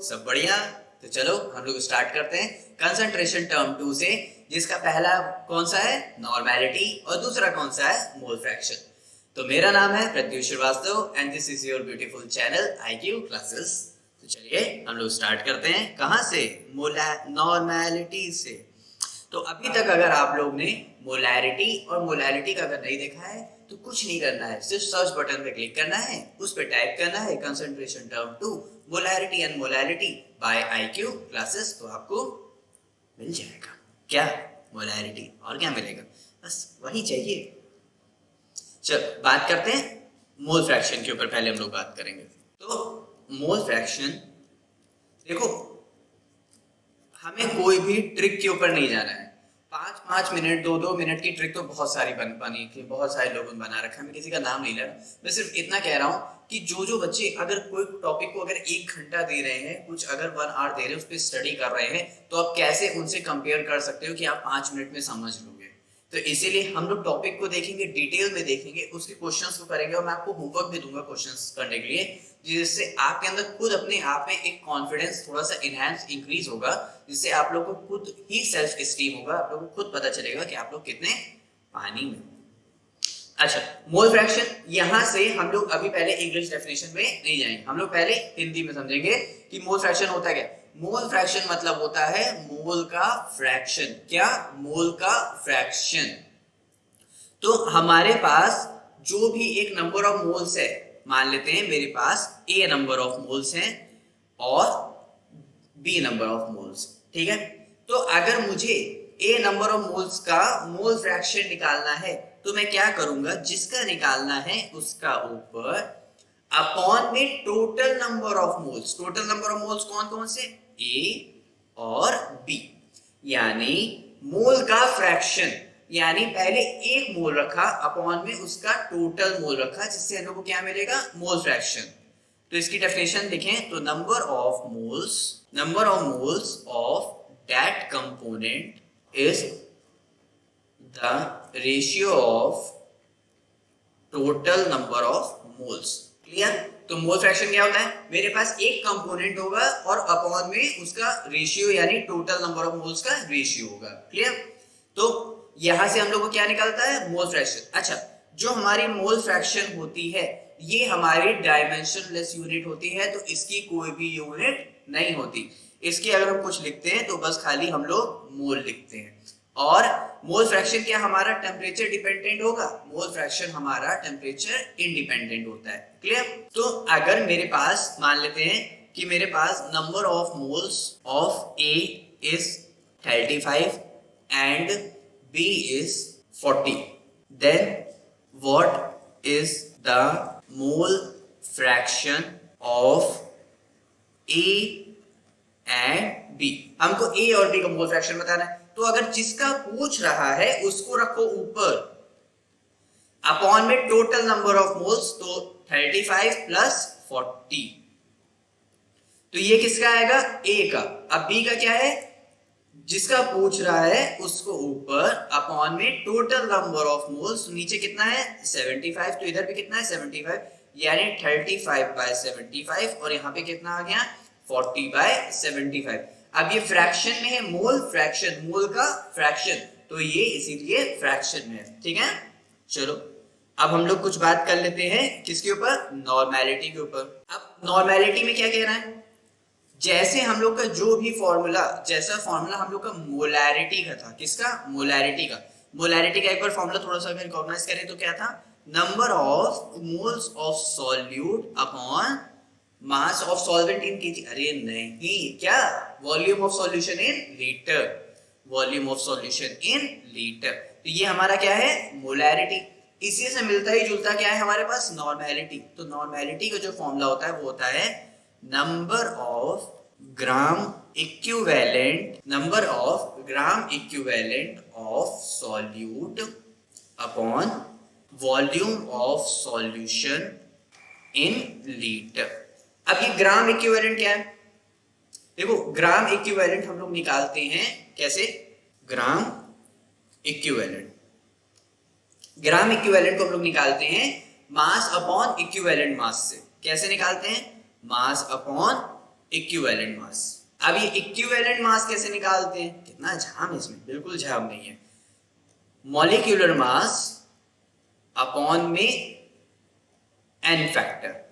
सब बढ़िया। तो चलो हम लोग स्टार्ट करते हैं कंसंट्रेशन टर्म 2 से, जिसका पहला कौन सा है, नॉर्मेलिटी, और दूसरा कौन सा है, मोल फ्रैक्शन। तो मेरा नाम है Pratyush Shrivastava and this is your beautiful channel IQ classes. तो चलिए हम लोग स्टार्ट करते हैं। कहां से, नॉर्मेलिटी से। तो अभी तक अगर आप लोग ने मोलैरिटी और मोलैलिटी का अगर नहीं देखा है तो कुछ नहीं करना है, सिर्फ सर्च बटन पे क्लिक करना है, उस पे टाइप करना है concentration term 2 molarity and molality by IQ classes, तो आपको मिल जाएगा। क्या, मोलैरिटी, और क्या मिलेगा, बस वही चाहिए। चल बात करते हैं मोल फ्रैक्शन के ऊपर। पहले हम लोग बात करेंगे। तो मोल फ्रैक्शन, देखो हमें कोई भी ट्रिक के ऊपर नहीं जाना है। 5-5 मिनट 2-2 मिनट की ट्रिक तो बहुत सारी बनी थी, बहुत सारे लोगों ने बना रखा है, मैं किसी का नाम नहीं ले रहा। मैं सिर्फ इतना कह रहा हूँ कि जो बच्चे अगर कोई टॉपिक को अगर 1 घंटा दे रहे हैं, कुछ अगर 1 आवर दे रहे हैं, उस पर स्टडी कर रहे हैं, तो आप कैसे उनसे कंपेयर कर सकते हो कि आप 5 मिनट में समझ लोगे। तो इसीलिए हम लोग टॉपिक को देखेंगे, डिटेल में देखेंगे, उसके क्वेश्चंस को करेंगे, और मैं आपको होमवर्क भी दूंगा क्वेश्चंस करने के लिए, जिससे आपके अंदर खुद अपने आप में एक कॉन्फिडेंस थोड़ा सा इनहैंस इंक्रीज होगा, जिससे आप लोग को खुद ही सेल्फ एस्टीम होगा, आप लोग को खुद पता चलेगा कि आप लोग कितने पानी में। अच्छा, मोल फ्रैक्शन, यहां से हम लोग अभी पहले इंग्लिश डेफिनेशन में नहीं जाएंगे, हम लोग पहले हिंदी में समझेंगे कि मोल फ्रैक्शन होता क्या। मोल फ्रैक्शन मतलब होता है मोल का फ्रैक्शन। क्या, मोल का फ्रैक्शन। तो हमारे पास जो भी एक नंबर ऑफ मोल्स है, मान लेते हैं मेरे पास A नंबर ऑफ मोल्स हैं और B नंबर ऑफ मोल्स, ठीक है। तो अगर मुझे A नंबर ऑफ मोल्स का मोल फ्रैक्शन निकालना है, तो मैं क्या करूंगा, जिसका निकालना है उसका ऊपर अपॉन में total number of moles. Total number of moles कौन कौन से, A और B, यानी मोल का फ्रैक्शन, यानी पहले 1 मोल रखा अपॉन में उसका टोटल मोल रखा, जिससे हम लोग को क्या मिलेगा, मोल फ्रैक्शन। तो इसकी डेफिनेशन देखें तो number of moles of that component is the ratio of total number of moles. Clear. तो मोल फ्रैक्शन क्या होता है, मेरे पास एक कंपोनेंट होगा और अपॉन में उसका रेशियो यानी टोटल नंबर ऑफ मोल्स का रेशियो होगा। क्लियर। तो यहां से हम लोग को क्या निकलता है, मोल फ्रैक्शन। अच्छा, जो हमारी मोल फ्रैक्शन होती है ये हमारी डायमेंशनलेस यूनिट होती है, तो इसकी कोई भी यूनिट नहीं होती। इसकी अगर हम कुछ लिखते हैं तो बस खाली हम लोग मोल लिखते हैं। और मोल फ्रैक्शन क्या हमारा टेम्परेचर डिपेंडेंट होगा, मोल फ्रैक्शन हमारा टेम्परेचर इंडिपेंडेंट होता है। क्लियर। तो अगर मेरे पास मान लेते हैं कि मेरे पास number of moles of A is 35 and B is 40, then what is the mole fraction of A and B। हमको A और B का मोल फ्रैक्शन बताना है, तो अगर जिसका पूछ रहा है उसको रखो ऊपर, अपॉन में टोटल नंबर ऑफ मोल्स, तो 35 प्लस 40, तो ये किसका आएगा, A का। अब B का क्या है, जिसका पूछ रहा है उसको ऊपर अपॉन में टोटल नंबर ऑफ मोल्स, नीचे कितना है 75, तो इधर भी कितना है 75, यानी 35/75, और यहाँ पे कितना आ गया 40/75। अब ये फ्रैक्शन में है, मोल फ्रैक्शन, मोल का फ्रैक्शन, तो ये इसीलिए फ्रैक्शन में है। ठीक है। चलो अब हम लोग कुछ बात कर लेते हैं किसके ऊपर, नॉर्मेलिटी के ऊपर। अब नॉर्मेलिटी में क्या कह रहा है, जैसे हम लोग का जो भी फॉर्मूला, जैसा फॉर्मूला हम लोग का मोलैरिटी का था, किसका, मोलैरिटी का। मोलैरिटी का एक बार फॉर्मूला थोड़ा सा अगर रिकॉग्नाइज करें तो क्या था, number of moles of solute upon mass of solvent in KG. अरे नहीं, क्या, volume of solution in litre, volume of solution in litre. तो ये हमारा क्या है, मोलैरिटी। इसी से मिलता ही जुलता क्या है हमारे पास, नॉर्मेलिटी। तो नॉर्मेलिटी का जो फॉर्मूला होता है वो होता है number of gram equivalent of solute upon volume of solution in litre. अब ये ग्राम इक्विवेलेंट क्या है, देखो ग्राम इक्विवेलेंट हम लोग निकालते हैं कैसे, ग्राम इक्विवेलेंट को हम लोग निकालते हैं मास अपॉन इक्विवेलेंट मास से। कैसे निकालते हैं, मास अपॉन इक्विवेलेंट मास। अब ये इक्विवेलेंट मास कैसे निकालते हैं? कितना झाम इसमें, बिल्कुल झाम नहीं है। मॉलिक्यूलर मास अपॉन में एन फैक्टर।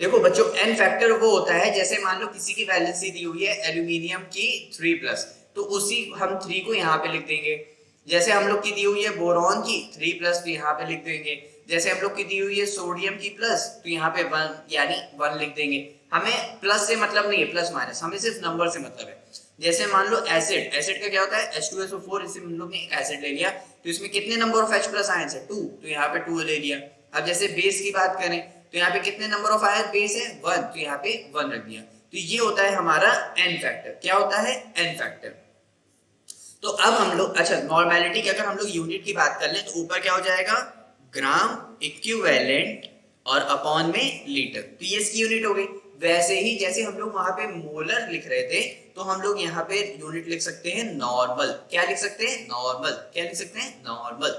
देखो बच्चों, एन फैक्टर वो होता है, जैसे मान लो किसी की वैलेंसी दी हुई है एल्यूमिनियम की 3+, तो उसी हम 3 को यहाँ पे लिख देंगे। जैसे हम लोग की दी हुई है बोरॉन की 3+, तो यहाँ पे लिख देंगे। जैसे हम लोग की दी हुई है सोडियम की प्लस, तो यहाँ पे 1 यानी 1 लिख देंगे। हमें प्लस से मतलब नहीं है, प्लस माइनस, हमें सिर्फ नंबर से मतलब है। जैसे मान लो एसिड, एसिड का क्या होता है H2SO4, इसे हम लोग ने एक एसिड ले लिया, तो इसमें कितने नंबर ऑफ H+ आयंस है 2, तो यहाँ पे 2 ले लिया। अब जैसे बेस की बात करें तो यहाँ पे कितने नंबर ऑफ आयन बेस है 1, तो यहाँ पे 1 रख दिया। तो ये होता है हमारा एन फैक्टर। क्या होता है? N factor. तो अब हम लोग, अच्छा नॉर्मेलिटी की अगर हम लोग यूनिट की बात कर लें तो ऊपर क्या हो जाएगा, ग्राम इक्विवेलेंट और अपॉन में लीटर, तो ये इसकी यूनिट हो गई। वैसे ही जैसे हम लोग वहां पे मोलर लिख रहे थे, तो हम लोग यहाँ पे यूनिट लिख सकते हैं नॉर्मल। क्या लिख सकते हैं? नॉर्मल। क्या लिख सकते हैं? नॉर्मल।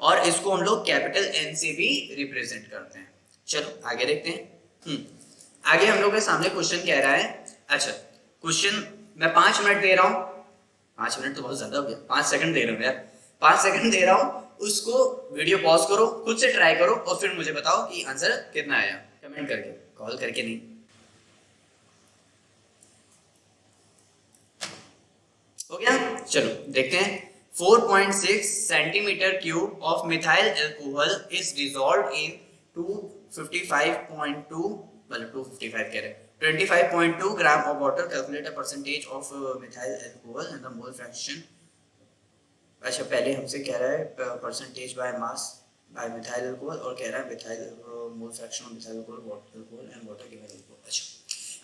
और इसको हम लोग कैपिटल एन से भी रिप्रेजेंट करते हैं। चलो आगे देखते हैं। आगे हम लोग के सामने क्वेश्चन कह रहा है, अच्छा क्वेश्चन मैं 5 मिनट दे रहा हूं, 5 मिनट तो बहुत ज्यादा हो गया, 5 सेकंड दे रहा हूं यार, 5 सेकंड दे रहा हूं, उसको वीडियो पॉज करो, खुद से ट्राई करो और फिर मुझे बताओ कि आंसर कितना आया, कमेंट करके, कॉल करके नहीं। हो गया? चलो देखते हैं। 4.6 centimetre cube of methyl alcohol is dissolved इन 255.2, मतलब 255 कह रहे हैं, 25.2 ग्राम of water. Calculate a percentage of methyl alcohol and the mole fraction. अच्छा पहले हमसे कह रहा है percentage by mass by methyl alcohol, और कह रहा है methyl mole fraction of methyl alcohol water and water given alcohol. अच्छा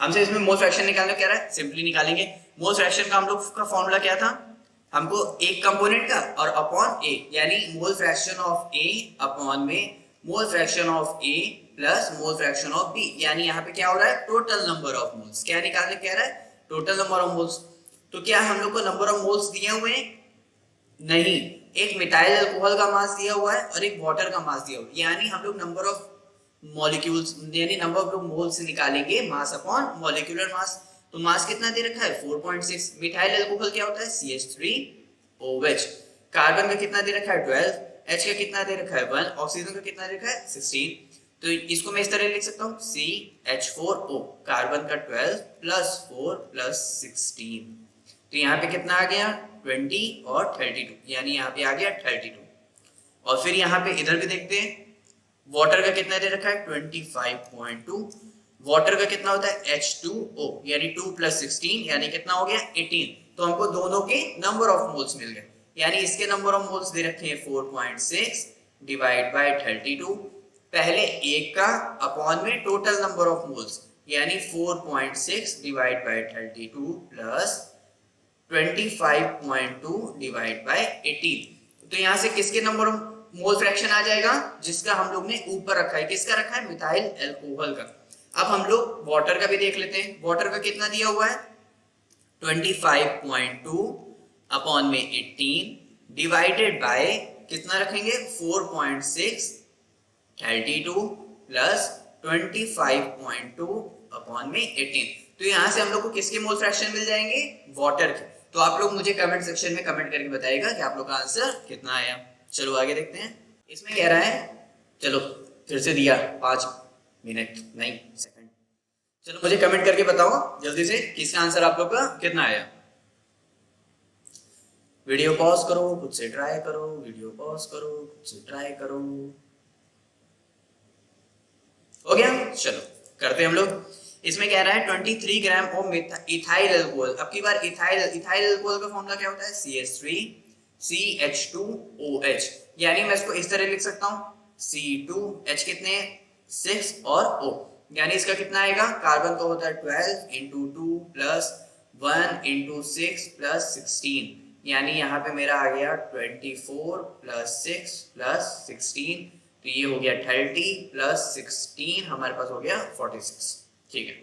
हमसे इसमें मोल फ्रैक्शन निकालना कह रहा है, सिंपली निकालेंगे। मोल फ्रैक्शन का हम लोग का फॉर्मूला क्या था, हमको एक कंपोनेंट का और अपॉन ए, यानी mole fraction of A upon में mole fraction of A plus mole fraction of B, यानी यहाँ पे क्या हो रहा है, टोटल नंबर ऑफ मोल्स। क्या निकालने कह रहा है? Total number of moles. तो क्या हम लोग को नंबर ऑफ मोल्स दिए हुए हैं? नहीं, एक मिथाइल अल्कोहल का मास दिया हुआ है और एक वाटर का मास दिया हुआ है, यानी हम लोग नंबर ऑफ मॉलिक्यूल्स यानी नंबर ऑफ मोल्स निकालेंगे मास अपॉन मॉलिक्यूलर मास। तो मास कितना दे रखा है 4.6। मिथाइल अल्कोहल क्या होता है CH3OH। कार्बन का कितना दे रखा है 12, H का कितना दे रखा है 1, ऑक्सीजन का कितना दे रखा है 16। तो इसको मैं इस तरह लिख सकता हूँ CH4O, कार्बन का 12 प्लस 4 प्लस 16, तो यहाँ पे कितना आ गया 20 और 32, यानी यहाँ पे आ गया 32। और फिर यहाँ पे इधर भी देखते हैं, वाटर का कितना दे रखा है 25.2, वाटर का कितना होता है H2O, यानी 2 प्लस 16 यानी कितना हो गया 18। तो हमको दोनों के नंबर ऑफ मोल्स मिल गए, यानी इसके नंबर ऑफ मोल्स दे रखे हैं 4.6 डिवाइड बाय 32, पहले एक का अपॉन में टोटल नंबर ऑफ मोल्स, यानी 4.6 divide by 32 plus 25.2 divide by 18। तो यहां से किसके नंबर ऑफ मोल फ्रैक्शन आ जाएगा, जिसका हम लोग ने ऊपर रखा है, किसका रखा है मिथाइल अल्कोहल का। अब हम लोग वाटर का भी देख लेते हैं, वाटर का कितना दिया हुआ है 25.2 अपॉन में 18 डिवाइडेड बाय कितना रखेंगे 4.6 32 प्लस 25.2 अपॉन में 18। तो यहां से हम लोग को किसके मोल फ्रैक्शन मिल जाएंगे, वाटर के। तो आप लोग मुझे कमेंट सेक्शन में कमेंट करके बताइएगा कि आप लोग का आंसर कितना आया। चलो आगे देखते हैं। इसमें कह रहा है, चलो फिर से दिया 5 मिनट नहीं सेकंड, चलो मुझे कमेंट करके बताओ जल्दी से किसका आंसर आप लोग का कितना आया। वीडियो पॉज करो, खुद से ट्राई करो, वीडियो पॉज करो, खुद से ट्राई करो। हो गया? चलो करते हैं हम लोग। इसमें कह रहा है 23 ग्राम ऑफ इथाइल अल्कोहल। अब की बार इथाइल अल्कोहल का फॉर्मूला क्या होता है CH3CH2OH, यानी मैं इसको इस तरह लिख सकता हूं C2H कितने 6 और O, यानी इसका कितना आएगा, कार्बन का होता है 12 इंटू 2 प्लस 1 इंटू 6 प्लस 16, यानी यहाँ पे मेरा आ गया 24 प्लस 6 प्लस 16, तो ये हो गया 30 प्लस 16 हमारे पास हो गया 46। ठीक है,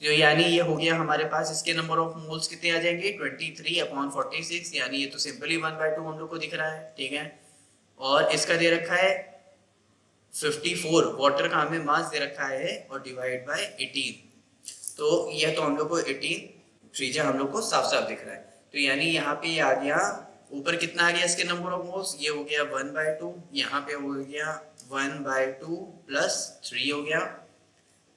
तो यानी ये हो गया हमारे पास, इसके नंबर ऑफ मोल्स कितने आ जाएंगे 23 अपॉन 46, यानी ये तो सिंपली 1/2 हम लोग को दिख रहा है। ठीक है, और इसका दे रखा है 54, वाटर का हमें मास दे रखा है और डिवाइड बाय 18, तो यह तो हम लोग को 18 त्रिज्या हम लोग को साफ साफ दिख रहा है। तो यानी यहाँ पे आ गया ऊपर कितना आ गया इसके नंबर ऑफ मोल्स, ये हो गया 1/2, यहाँ पे हो गया 1/2 प्लस 3 हो गया।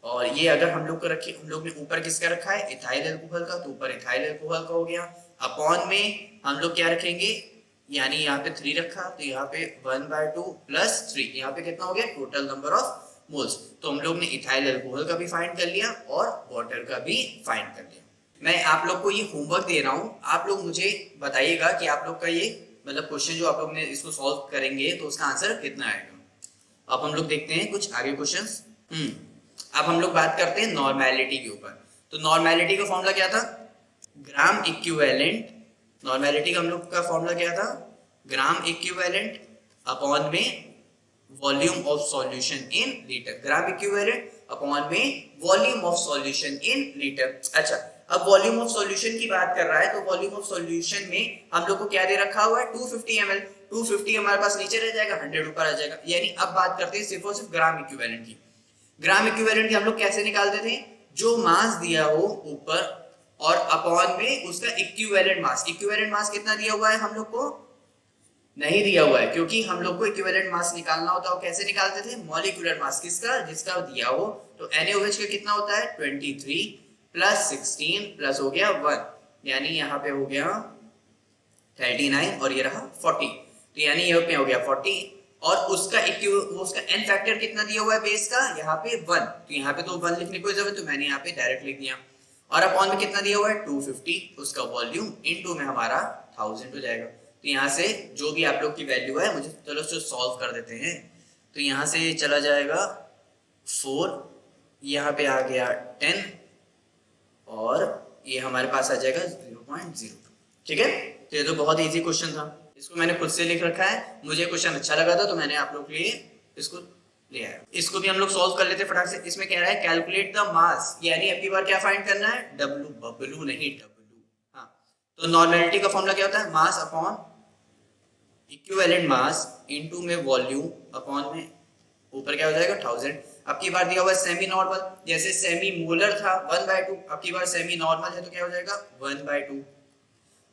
और ये अगर हम लोग को रखे, हम लोग ने ऊपर किसका रखा है इथाइल अल्कोहल का, तो ऊपर इथाइल अल्कोहल का हो गया। अपॉन में हम लोग क्या रखेंगे, यानी यहाँ पे 3 रखा तो यहाँ पे 1/2 प्लस 3, यहाँ पे कितना हो गया टोटल नंबर ऑफ मोल्स। तो हम लोग ने इथाइल अल्कोहल का भी फाइंड कर लिया और वाटर का भी फाइंड कर लिया। मैं आप लोग को ये होमवर्क दे रहा हूँ, आप लोग मुझे बताइएगा कि आप लोग का ये मतलब क्वेश्चन जो आप लोग ने इसको सॉल्व करेंगे तो उसका आंसर कितना आएगा। अब हम लोग देखते हैं कुछ आगे क्वेश्चंस। अब हम लोग बात करते हैं नॉर्मेलिटी के ऊपर। तो नॉर्मेलिटी का फॉर्मूला क्या था, ग्राम इक्विवेलेंट। नॉर्मेलिटी का हम लोग का फॉर्मूला क्या था, ग्राम इक्विवेलेंट अपॉन में volume of solution in litre. Gram equivalent upon में volume of solution in litre. अच्छा, अब वॉल्यूम ऑफ सॉल्यूशन की बात कर रहा है तो वॉल्यूम ऑफ सॉल्यूशन में हम लोग को क्या दे रखा हुआ है 250 ml। 250 हमारे पास नीचे रह जाएगा, 100 ऊपर आ जाएगा। यानी अब बात करते हैं सिर्फ और सिर्फ ग्राम इक्विवेलेंट की। ग्राम इक्विवेलेंट की हम लोग कैसे निकालते थे, जो मास दिया हो ऊपर और अपॉन में उसका इक्विवेलेंट मास। इक्विवेलेंट मास कितना दिया हुआ है हम लोग को, नहीं दिया हुआ है, क्योंकि हम लोग को इक्विवेलेंट मास निकालना होता है। कैसे निकालते थे, मॉलिक्यूलर मास किसका, जिसका दिया हो। तो NaOH का कितना होता है 23 प्लस 16 प्लस हो गया 1, यानी यहाँ पे हो गया 39 और ये रहा 40। तो यानी यहाँ पे हो गया 40 और उसका उसका n फैक्टर कितना दिया हुआ है बेस का, यहाँ पे 1। तो यहाँ पे तो 1 लिखने की जरूरत, तो मैंने यहाँ पे डायरेक्ट लिख दिया। और अपॉन में कितना दिया हुआ है 250, उसका वॉल्यूम इनटू में हमारा 1000 हो जाएगा। तो यहाँ से जो भी आप लोग की वैल्यू है, मुझे चलो सॉल्व कर देते हैं। तो यहाँ से चला जाएगा 4, यहाँ पे आ गया 10 और ये हमारे पास आ जाएगा 0.02। ठीक है, तो ये तो बहुत इजी क्वेश्चन था, इसको मैंने खुद से लिख रखा है। मुझे क्वेश्चन अच्छा लगा था तो मैंने आप लोग के लिए इसको ले आया। इसको भी हम लोग सॉल्व कर लेते फटाक से। इसमें कह रहा है कैलकुलेट द मास, यानी अब की बार क्या फाइंड करना है, W, बबलू नहीं W। हाँ, तो नॉर्मेलिटी का फॉर्मूला क्या होता है, mass upon equivalent mass into में वॉल्यूम अपॉन में ऊपर क्या हो जाएगा 1000। अब की बार दिया हुआ है सेमी नॉर्मल, जैसे सेमी मोलर था 1/2, अब की बार सेमी नॉर्मल है तो क्या हो जाएगा 1/2।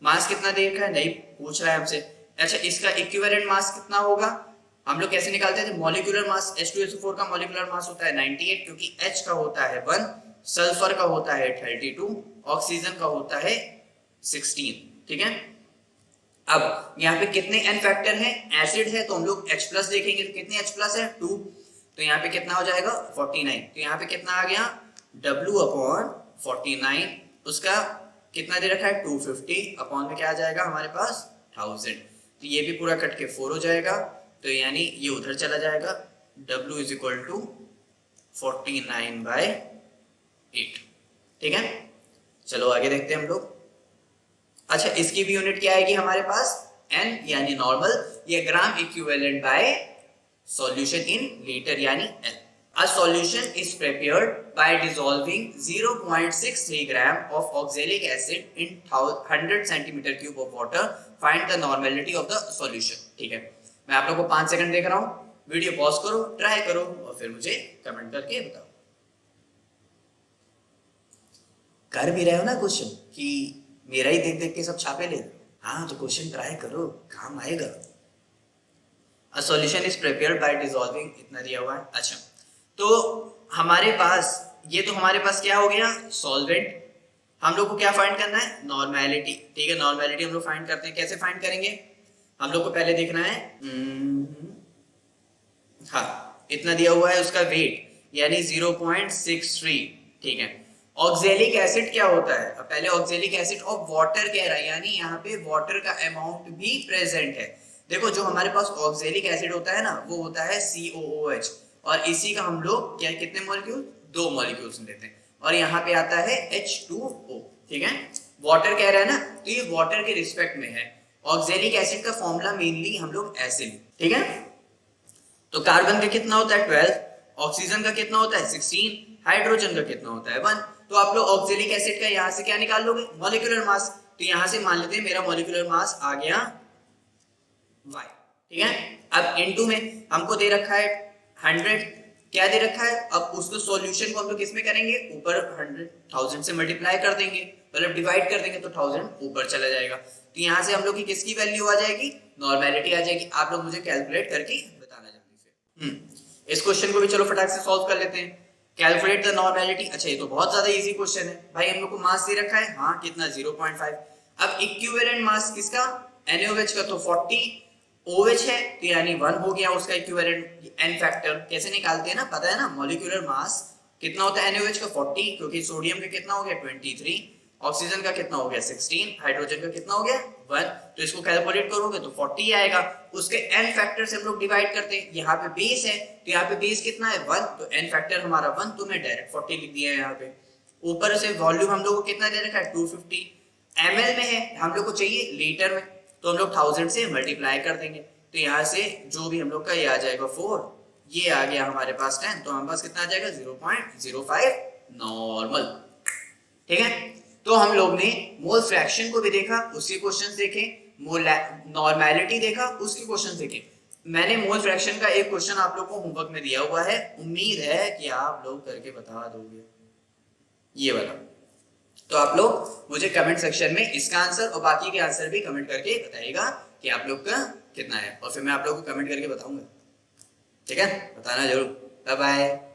मास कितना दे रखा है नहीं पूछ रहा है हमसे। अच्छा, इसका इक्विवेलेंट मास कितना होगा, हम लोग कैसे निकालते थे, मॉलिक्यूलर मास H2SO4 का मॉलिक्यूलर मास होता है 98, क्योंकि H का होता है 1, सल्फर का होता है 32, ऑक्सीजन का होता है 16। ठीक है, अब यहाँ पे कितने n फैक्टर हैं, एसिड है तो हम लोग H प्लस देखेंगे, तो कितने H प्लस है 2, तो यहाँ पे कितना हो जाएगा 49। तो यहाँ पे कितना आ गया W अपॉन 49, उसका कितना दे रखा है 250 अपॉन में क्या आ जाएगा हमारे पास 1000। तो ये भी पूरा कट के 4 हो जाएगा, तो यानी ये उधर चला जाएगा, W इज इक्वल टू 49/8। ठीक है, चलो आगे देखते हैं हम लोग। अच्छा, इसकी भी यूनिट क्या आएगी हमारे पास, N यानी नॉर्मल, ये gram equivalent by solution in litre यानी L। A solution is prepared by dissolving 0.63 gram of oxalic acid in 100 centimeter cube of water. Find the normality of the solution। ठीक है, मैं आप लोग को 5 सेकंड देख रहा हूँ, वीडियो पॉज करो, ट्राई करो और फिर मुझे कमेंट करके बताओ। कर भी रहे हो ना क्वेश्चन कि मेरा ही देख देख के सब छापे ले, हाँ तो क्वेश्चन ट्राई करो, काम आएगा। A solution is prepared by dissolving, इतना दिया हुआ है। अच्छा, तो हमारे पास ये तो हमारे पास क्या हो गया सॉल्वेंट, हम लोग को क्या फाइंड करना है नॉर्मेलिटी। ठीक है, नॉर्मेलिटी हम लोग फाइंड करते हैं, कैसे फाइंड करेंगे, हम लोग को पहले देखना है हाँ इतना दिया हुआ है उसका वेट यानी 0.63। ठीक है, ऑक्जेलिक एसिड क्या होता है, अब पहले ऑक्जेलिक एसिड और वाटर कह रहा है, यानी यहाँ पे वाटर का अमाउंट भी प्रेजेंट है। देखो जो हमारे पास ऑक्जेलिक एसिड होता है ना वो होता है COOH, और इसी का हम लोग क्या कितने मॉलिक्यूल 2 मॉलिक्यूल्स लेते हैं, और यहाँ पे आता है H2O। ठीक है, वाटर कह रहा है ना, तो ये वाटर के रिस्पेक्ट में है। ऑक्जेलिक एसिड का फॉर्मूला मेनली हम लोग ऐसे लिखते हैं। ठीक है, तो कार्बन का कितना होता है 12, ऑक्सीजन का कितना होता है 16, हाइड्रोजन का कितना होता है 1। तो आप लोग ऑक्जेलिक एसिड का यहाँ से क्या निकाल लोगे मॉलिक्यूलर मास, तो यहाँ से मान लेते हैं मेरा मॉलिक्यूलर मास आ गया Y। ठीक है, अब इनटू में हमको दे रखा है 100, क्या दे रखा है, अब उसको सॉल्यूशन को हम लोग किस में करेंगे, ऊपर 100,000 से मल्टीप्लाई कर देंगे, मतलब डिवाइड कर देंगे तो 1000 ऊपर चला जाएगा। तो यहाँ से हम लोग की किसकी वैल्यू आ जाएगी, नॉर्मेलिटी आ जाएगी। आप लोग मुझे कैलकुलेट करके बताना जल्दी से। इस क्वेश्चन को भी चलो फटाक से सॉल्व कर लेते हैं। Calculate the normality. अच्छा ये तो बहुत ज्यादा इजी क्वेश्चन है भाई, हम लोग को मास दे रखा है, हाँ कितना 0.5। अब इक्विवेलेंट मास किसका, NaOH का तो 40, OH है तो यानी 1 हो गया उसका इक्विवेलेंट n फैक्टर। कैसे निकालते हैं ना, पता है ना, मॉलिक्यूलर मास कितना होता है NaOH का 40, क्योंकि सोडियम का कितना हो गया 23, ऑक्सीजन का कितना हो गया 16, हाइड्रोजन का कितना हो गया 1। तो इसको कैलकुलेट करोगे तो 40 आएगा। उसके n फैक्टर से हम लोग डिवाइड करते हैं, यहाँ पे बेस है तो यहाँ पे बेस कितना है 1, तो n फैक्टर हमारा 1, तो मैं डायरेक्ट 40 लिख दिया है यहाँ पे। ऊपर से वॉल्यूम हम लोग को कितना दे रखा है 250 ml में है, हम लोग को चाहिए लीटर में, तो हम लोग 1000 से मल्टीप्लाई कर देंगे। तो यहाँ से जो भी हम लोग का ये आ जाएगा 4, ये आ गया हमारे पास 10, तो हमारे पास कितना आ जाएगा 0.05 नॉर्मल। ठीक है, तो हम लोग ने मोल फ्रैक्शन को भी देखा, उसके क्वेश्चंस देखे, मोल नॉर्मेलिटी देखा, उसके क्वेश्चंस देखे। मैंने मोल फ्रैक्शन का एक क्वेश्चन आप लोग को होमवर्क में दिया हुआ है, उम्मीद है कि आप लोग करके बता दोगे ये वाला। तो आप लोग मुझे कमेंट सेक्शन में इसका आंसर और बाकी के आंसर भी कमेंट करके बताइएगा कि आप लोग का कितना है, और फिर मैं आप लोग को कमेंट करके बताऊंगा। ठीक है, बताना जरूर। Bye bye.